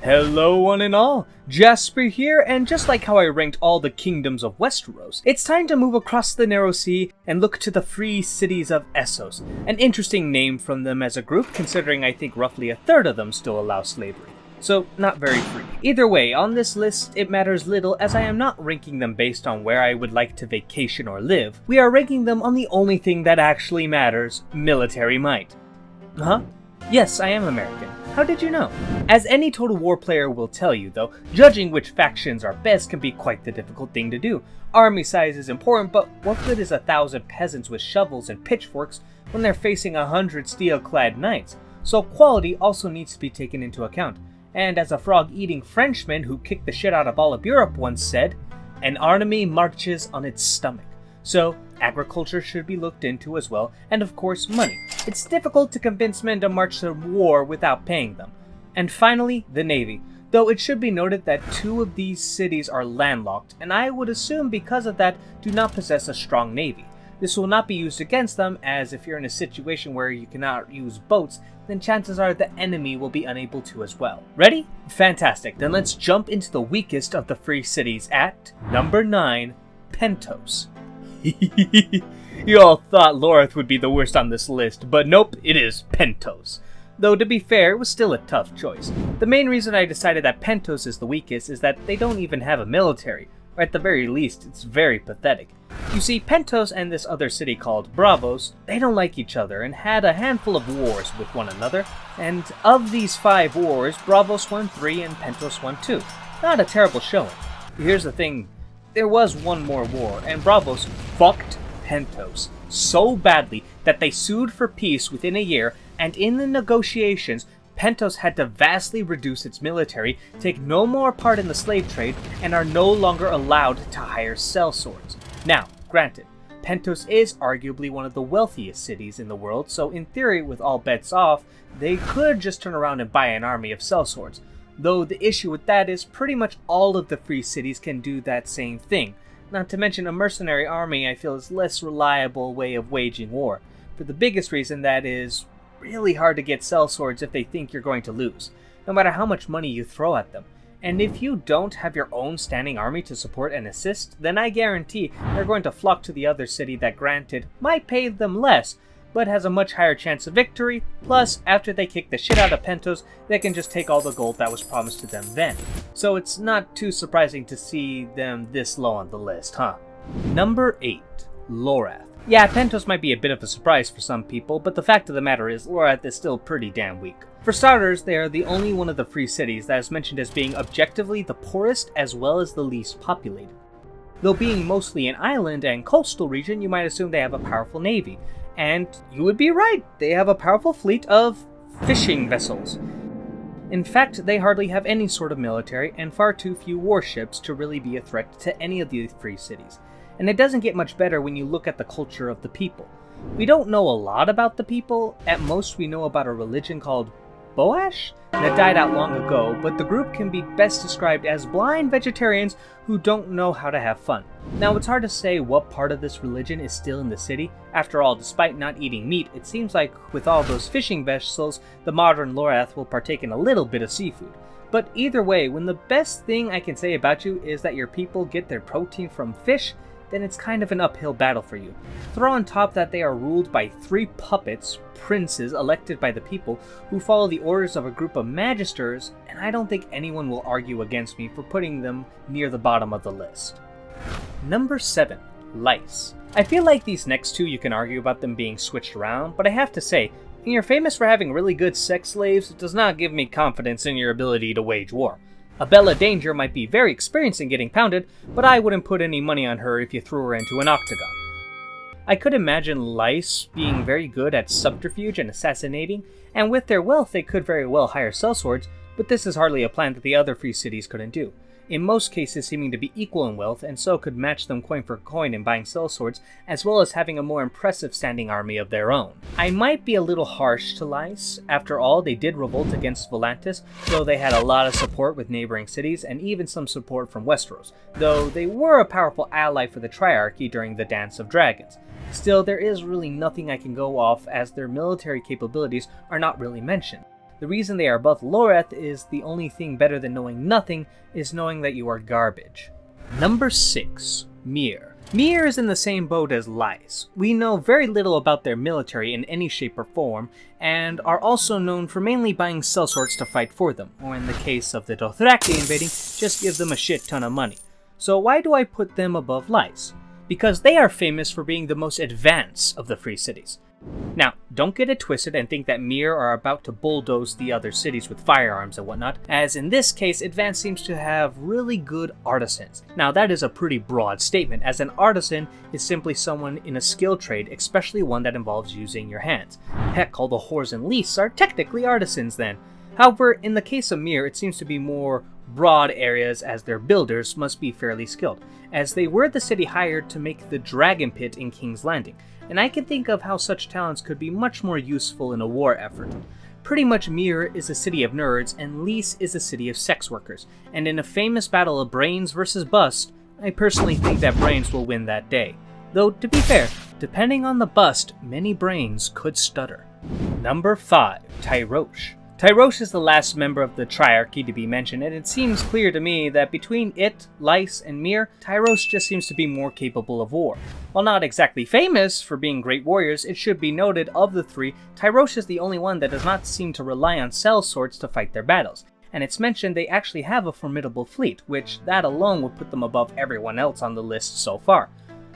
Hello one and all, Jasper here, and just like how I ranked all the kingdoms of Westeros, it's time to move across the narrow sea and look to the free cities of Essos. An interesting name from them as a group, considering I think roughly a third of them still allow slavery. So, not very free. Either way, on this list, it matters little as I am not ranking them based on where I would like to vacation or live. We are ranking them on the only thing that actually matters, military might. Huh? Yes, I am American. How did you know? As any Total War player will tell you though, judging which factions are best can be quite the difficult thing to do. Army size is important, but what good is 1,000 peasants with shovels and pitchforks when they're facing 100 steel-clad knights? So quality also needs to be taken into account. And as a frog-eating Frenchman who kicked the shit out of all of Europe once said, an army marches on its stomach. So, agriculture should be looked into as well, and of course money. It's difficult to convince men to march to war without paying them. And finally, the navy. Though it should be noted that 2 of these cities are landlocked, and I would assume because of that do not possess a strong navy. This will not be used against them, as if you're in a situation where you cannot use boats, then chances are the enemy will be unable to as well. Ready? Fantastic, then let's jump into the weakest of the free cities at number 9, Pentos. You all thought Lorath would be the worst on this list, but nope, it is Pentos. Though to be fair, it was still a tough choice. The main reason I decided that Pentos is the weakest is that they don't even have a military, or at the very least, it's very pathetic. You see, Pentos and this other city called Braavos, they don't like each other and had a handful of wars with one another, and of these 5 wars, Braavos won 3 and Pentos won 2. Not a terrible showing. Here's the thing. There was one more war, and Braavos fucked Pentos so badly that they sued for peace within a year, and in the negotiations, Pentos had to vastly reduce its military, take no more part in the slave trade, and are no longer allowed to hire sellswords. Now, granted, Pentos is arguably one of the wealthiest cities in the world, so in theory, with all bets off, they could just turn around and buy an army of sellswords. Though the issue with that is pretty much all of the free cities can do that same thing. Not to mention a mercenary army I feel is less reliable way of waging war. For the biggest reason that is really hard to get sellswords if they think you're going to lose, no matter how much money you throw at them. And if you don't have your own standing army to support and assist, then I guarantee they're going to flock to the other city that granted might pay them less, but has a much higher chance of victory, plus after they kick the shit out of Pentos, they can just take all the gold that was promised to them then. So it's not too surprising to see them this low on the list, huh? Number 8, Lorath. Yeah, Pentos might be a bit of a surprise for some people, but the fact of the matter is, Lorath is still pretty damn weak. For starters, they are the only one of the free cities that is mentioned as being objectively the poorest as well as the least populated. Though being mostly an island and coastal region, you might assume they have a powerful navy. And you would be right, they have a powerful fleet of fishing vessels. In fact, they hardly have any sort of military and far too few warships to really be a threat to any of the free cities. And it doesn't get much better when you look at the culture of the people. We don't know a lot about the people, at most we know about a religion called Boash that died out long ago, but the group can be best described as blind vegetarians who don't know how to have fun. Now, it's hard to say what part of this religion is still in the city. After all, despite not eating meat, it seems like with all those fishing vessels, the modern Lorath will partake in a little bit of seafood. But either way, when the best thing I can say about you is that your people get their protein from fish, then it's kind of an uphill battle for you. Throw on top that they are ruled by 3 puppets, princes elected by the people, who follow the orders of a group of magisters, and I don't think anyone will argue against me for putting them near the bottom of the list. Number 7, Lice. I feel like these next 2 you can argue about them being switched around, but I have to say, when you're famous for having really good sex slaves, it does not give me confidence in your ability to wage war. A Bella Danger might be very experienced in getting pounded, but I wouldn't put any money on her if you threw her into an octagon. I could imagine Lice being very good at subterfuge and assassinating, and with their wealth they could very well hire sellswords, but this is hardly a plan that the other free cities couldn't do. In most cases seeming to be equal in wealth, and so could match them coin for coin in buying sellswords, as well as having a more impressive standing army of their own. I might be a little harsh to Lice. After all, they did revolt against Volantis, though they had a lot of support with neighboring cities, and even some support from Westeros, though they were a powerful ally for the Triarchy during the Dance of Dragons. Still, there is really nothing I can go off as their military capabilities are not really mentioned. The reason they are above Lorath is the only thing better than knowing nothing is knowing that you are garbage. Number 6. Mir. Mir is in the same boat as Lys. We know very little about their military in any shape or form, and are also known for mainly buying sellswords to fight for them, or in the case of the Dothraki invading, just give them a shit ton of money. So why do I put them above Lys? Because they are famous for being the most advanced of the free cities. Now, don't get it twisted and think that Mir are about to bulldoze the other cities with firearms and whatnot, as in this case, Advanced seems to have really good artisans. Now, that is a pretty broad statement, as an artisan is simply someone in a skill trade, especially one that involves using your hands. Heck, all the whores and leasts are technically artisans then. However, in the case of Mir, it seems to be more broad areas, as their builders must be fairly skilled, as they were the city hired to make the Dragon Pit in King's Landing, and I can think of how such talents could be much more useful in a war effort. Pretty much Mir is a city of nerds, and Lys is a city of sex workers, and in a famous battle of brains versus bust, I personally think that brains will win that day. Though, to be fair, depending on the bust, many brains could stutter. Number 5. Tyrosh. Tyrosh is the last member of the Triarchy to be mentioned, and it seems clear to me that between it, Lys, and Mir, Tyrosh just seems to be more capable of war. While not exactly famous for being great warriors, it should be noted of the three, Tyrosh is the only one that does not seem to rely on sellswords to fight their battles. And it's mentioned they actually have a formidable fleet, which that alone would put them above everyone else on the list so far.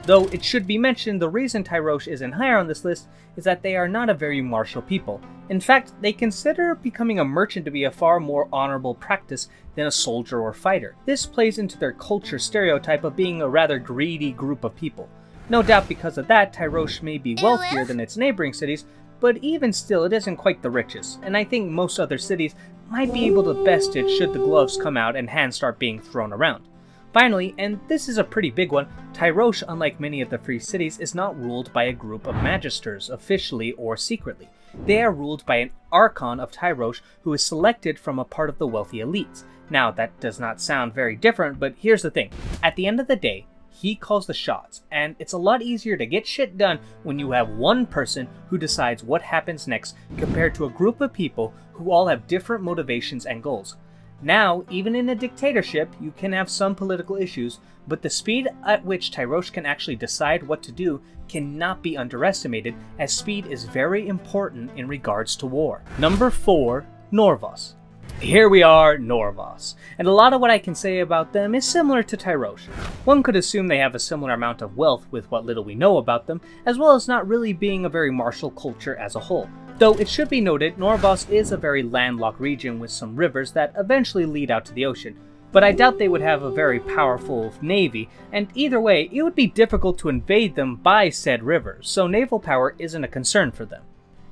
Though it should be mentioned the reason Tyrosh isn't higher on this list is that they are not a very martial people. In fact, they consider becoming a merchant to be a far more honorable practice than a soldier or fighter. This plays into their culture stereotype of being a rather greedy group of people. No doubt because of that, Tyrosh may be wealthier than its neighboring cities, but even still it isn't quite the richest, and I think most other cities might be able to best it should the gloves come out and hands start being thrown around. Finally, and this is a pretty big one, Tyrosh, unlike many of the free cities, is not ruled by a group of magisters, officially or secretly. They are ruled by an Archon of Tyrosh who is selected from a part of the wealthy elites. Now, that does not sound very different, but here's the thing. At the end of the day, he calls the shots, and it's a lot easier to get shit done when you have one person who decides what happens next compared to a group of people who all have different motivations and goals. Now, even in a dictatorship, you can have some political issues, but the speed at which Tyrosh can actually decide what to do cannot be underestimated, as speed is very important in regards to war. Number 4. Norvos. Here we are, Norvos, and a lot of what I can say about them is similar to Tyrosh. One could assume they have a similar amount of wealth with what little we know about them, as well as not really being a very martial culture as a whole. Though it should be noted, Norvos is a very landlocked region with some rivers that eventually lead out to the ocean, but I doubt they would have a very powerful navy, and either way, it would be difficult to invade them by said rivers, so naval power isn't a concern for them.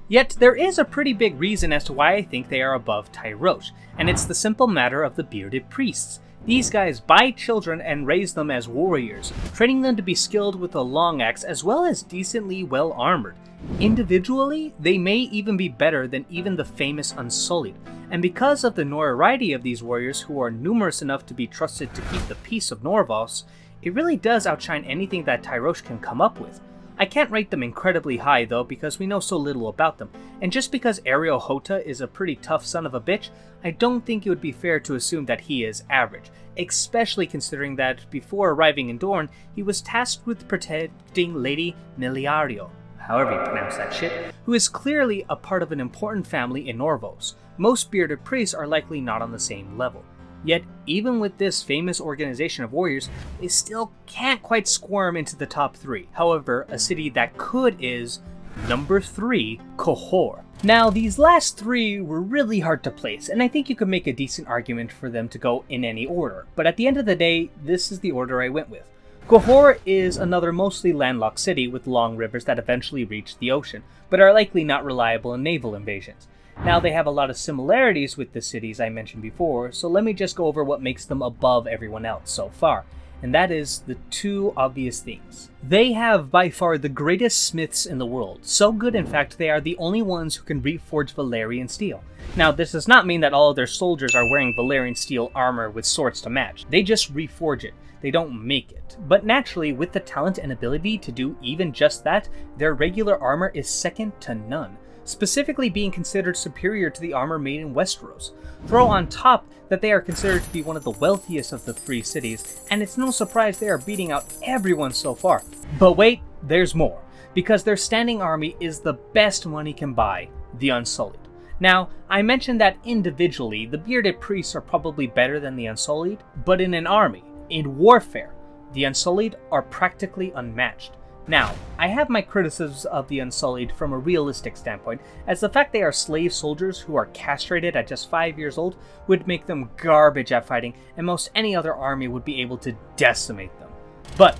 Yet there is a pretty big reason as to why I think they are above Tyrosh, and it's the simple matter of the bearded priests. These guys buy children and raise them as warriors, training them to be skilled with a long axe as well as decently well armored. Individually, they may even be better than even the famous Unsullied, and because of the notoriety of these warriors who are numerous enough to be trusted to keep the peace of Norvos, it really does outshine anything that Tyrosh can come up with. I can't rate them incredibly high though because we know so little about them, and just because Ariel Hota is a pretty tough son of a bitch, I don't think it would be fair to assume that he is average, especially considering that before arriving in Dorne, he was tasked with protecting Lady Neliario, however you pronounce that shit, who is clearly a part of an important family in Norvos. Most bearded priests are likely not on the same level. Yet, even with this famous organization of warriors, they still can't quite squirm into the top 3. However, a city that could is number 3, Qohor. Now, these last 3 were really hard to place, and I think you could make a decent argument for them to go in any order. But at the end of the day, this is the order I went with. Qohor is another mostly landlocked city with long rivers that eventually reach the ocean, but are likely not reliable in naval invasions. Now, they have a lot of similarities with the cities I mentioned before, so let me just go over what makes them above everyone else so far, and that is the 2 obvious things. They have by far the greatest smiths in the world, so good in fact they are the only ones who can reforge Valyrian steel. Now, this does not mean that all of their soldiers are wearing Valyrian steel armor with swords to match, they just reforge it. They don't make it. But naturally, with the talent and ability to do even just that, their regular armor is second to none. specifically being considered superior to the armor made in Westeros. Throw on top that they are considered to be one of the wealthiest of the three cities, and it's no surprise they are beating out everyone so far. But wait, there's more, because their standing army is the best money can buy, the Unsullied. Now, I mentioned that individually, the bearded priests are probably better than the Unsullied, but in an army, in warfare, the Unsullied are practically unmatched. Now, I have my criticisms of the Unsullied from a realistic standpoint, as the fact they are slave soldiers who are castrated at just 5 years old would make them garbage at fighting, and most any other army would be able to decimate them. But,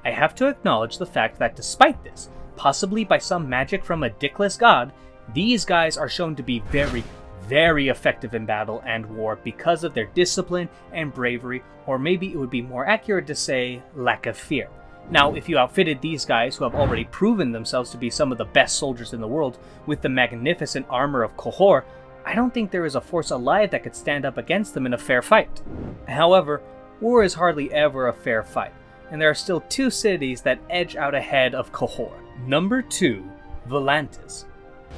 I have to acknowledge the fact that despite this, possibly by some magic from a dickless god, these guys are shown to be very effective in battle and war because of their discipline and bravery, or maybe it would be more accurate to say lack of fear. Now, if you outfitted these guys, who have already proven themselves to be some of the best soldiers in the world, with the magnificent armor of Qohor, I don't think there is a force alive that could stand up against them in a fair fight. However, war is hardly ever a fair fight, and there are still two cities that edge out ahead of Qohor. Number 2, Volantis.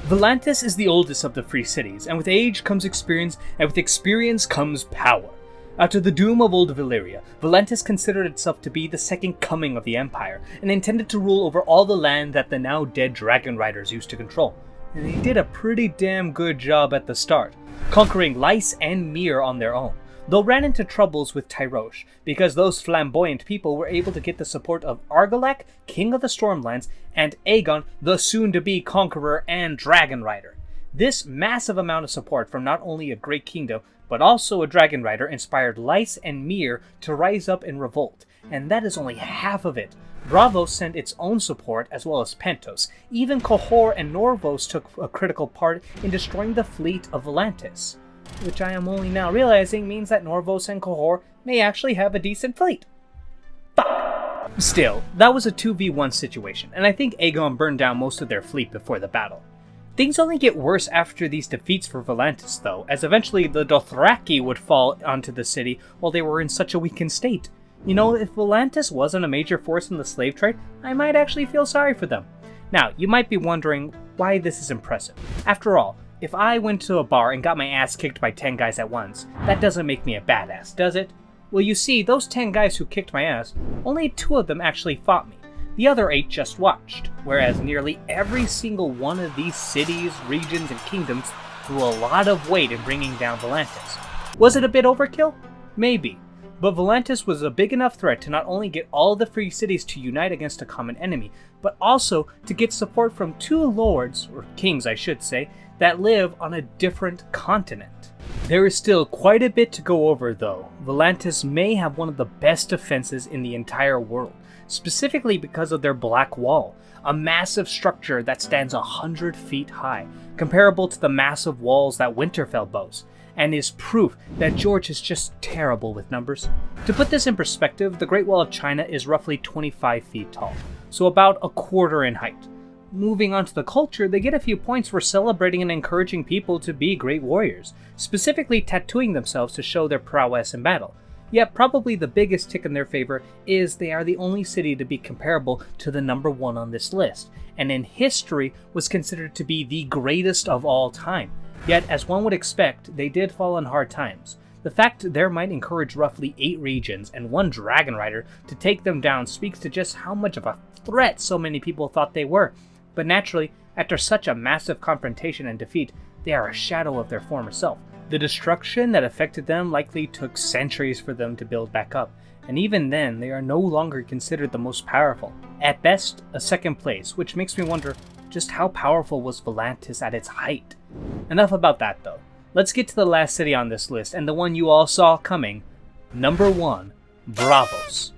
Volantis is the oldest of the three cities, and with age comes experience, and with experience comes power. After the doom of Old Valyria, Volantis considered itself to be the second coming of the Empire, and intended to rule over all the land that the now dead Dragon Riders used to control. And they did a pretty damn good job at the start, conquering Lys and Myr on their own, though ran into troubles with Tyrosh, because those flamboyant people were able to get the support of Argilac, King of the Stormlands, and Aegon, the soon-to-be conqueror and Dragon Rider. This massive amount of support from not only a great kingdom, but also a Dragon Rider inspired Lys and Myr to rise up in revolt, and that is only half of it. Braavos sent its own support as well as Pentos. Even Qohor and Norvos took a critical part in destroying the fleet of Volantis, which I am only now realizing means that Norvos and Qohor may actually have a decent fleet. Fuck! Still, that was a 2v1 situation, and I think Aegon burned down most of their fleet before the battle. Things only get worse after these defeats for Volantis though, as eventually the Dothraki would fall onto the city while they were in such a weakened state. You know, if Volantis wasn't a major force in the slave trade, I might actually feel sorry for them. Now, you might be wondering why this is impressive. After all, if I went to a bar and got my ass kicked by 10 guys at once, that doesn't make me a badass, does it? Well, you see, those 10 guys who kicked my ass, only 2 of them actually fought me. The other 8 just watched, whereas nearly every single one of these cities, regions, and kingdoms threw a lot of weight in bringing down Volantis. Was it a bit overkill? Maybe. But Volantis was a big enough threat to not only get all the free cities to unite against a common enemy, but also to get support from 2 lords, or kings I should say, that live on a different continent. There is still quite a bit to go over though. Volantis may have one of the best defenses in the entire world, specifically because of their Black Wall, a massive structure that stands 100 feet high, comparable to the massive walls that Winterfell boasts, and is proof that George is just terrible with numbers. To put this in perspective, the Great Wall of China is roughly 25 feet tall, so about a quarter in height. Moving on to the culture, they get a few points for celebrating and encouraging people to be great warriors, specifically tattooing themselves to show their prowess in battle. Yet probably the biggest tick in their favor is they are the only city to be comparable to the number 1 on this list, and in history was considered to be the greatest of all time. Yet, as one would expect, they did fall on hard times. The fact there might encourage roughly 8 regions and 1 Dragon Rider to take them down speaks to just how much of a threat so many people thought they were. But naturally, after such a massive confrontation and defeat, they are a shadow of their former self. The destruction that affected them likely took centuries for them to build back up, and even then, they are no longer considered the most powerful. At best, a second place, which makes me wonder just how powerful was Volantis at its height. Enough about that though. Let's get to the last city on this list, and the one you all saw coming. Number 1, Braavos.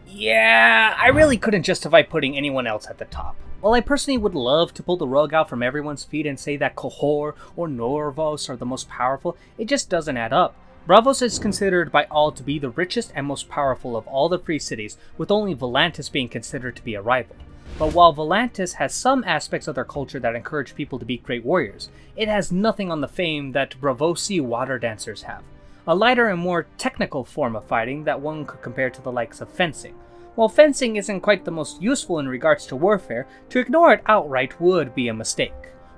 Yeah, I really couldn't justify putting anyone else at the top. While I personally would love to pull the rug out from everyone's feet and say that Qohor or Norvos are the most powerful, it just doesn't add up. Braavos is considered by all to be the richest and most powerful of all the free cities, with only Volantis being considered to be a rival. But while Volantis has some aspects of their culture that encourage people to be great warriors, it has nothing on the fame that Braavosi water dancers have. A lighter and more technical form of fighting that one could compare to the likes of fencing. While fencing isn't quite the most useful in regards to warfare, to ignore it outright would be a mistake.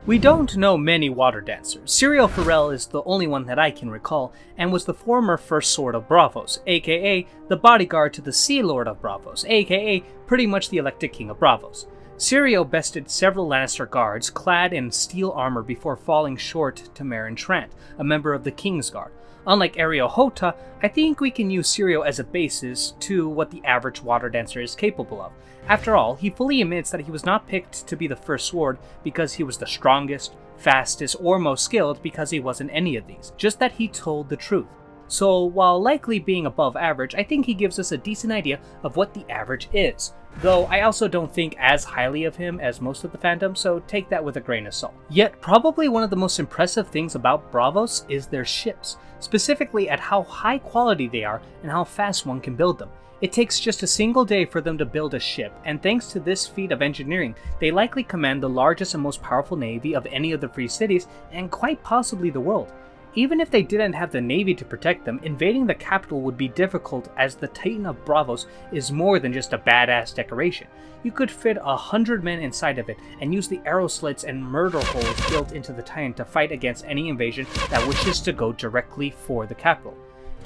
We don't know many water dancers. Cyril Farrell is the only one that I can recall, and was the former First Sword of Braavos, aka the bodyguard to the Sea Lord of Braavos, aka pretty much the elected king of Braavos. Syrio bested several Lannister guards clad in steel armor before falling short to Meryn Trant, a member of the King's Guard. Unlike Areo Hota, I think we can use Syrio as a basis to what the average water dancer is capable of. After all, he fully admits that he was not picked to be the First Sword because he was the strongest, fastest, or most skilled because he wasn't any of these, just that he told the truth. So while likely being above average, I think he gives us a decent idea of what the average is. Though I also don't think as highly of him as most of the fandom, so take that with a grain of salt. Yet probably one of the most impressive things about Braavos is their ships, specifically at how high quality they are and how fast one can build them. It takes just a single day for them to build a ship, and thanks to this feat of engineering, they likely command the largest and most powerful navy of any of the free cities, and quite possibly the world. Even if they didn't have the navy to protect them, invading the capital would be difficult as the Titan of Braavos is more than just a badass decoration. You could fit 100 men inside of it and use the arrow slits and murder holes built into the Titan to fight against any invasion that wishes to go directly for the capital.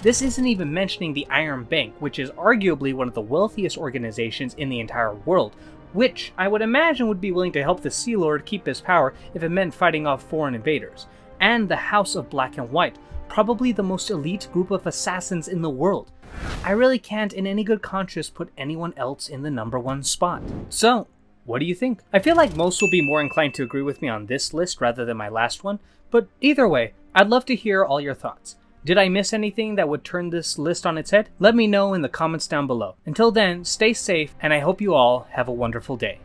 This isn't even mentioning the Iron Bank, which is arguably one of the wealthiest organizations in the entire world, which I would imagine would be willing to help the Sea Lord keep his power if it meant fighting off foreign invaders. And the House of Black and White, probably the most elite group of assassins in the world. I really can't in any good conscience put anyone else in the number one spot. So, what do you think? I feel like most will be more inclined to agree with me on this list rather than my last one, but either way, I'd love to hear all your thoughts. Did I miss anything that would turn this list on its head? Let me know in the comments down below. Until then, stay safe, and I hope you all have a wonderful day.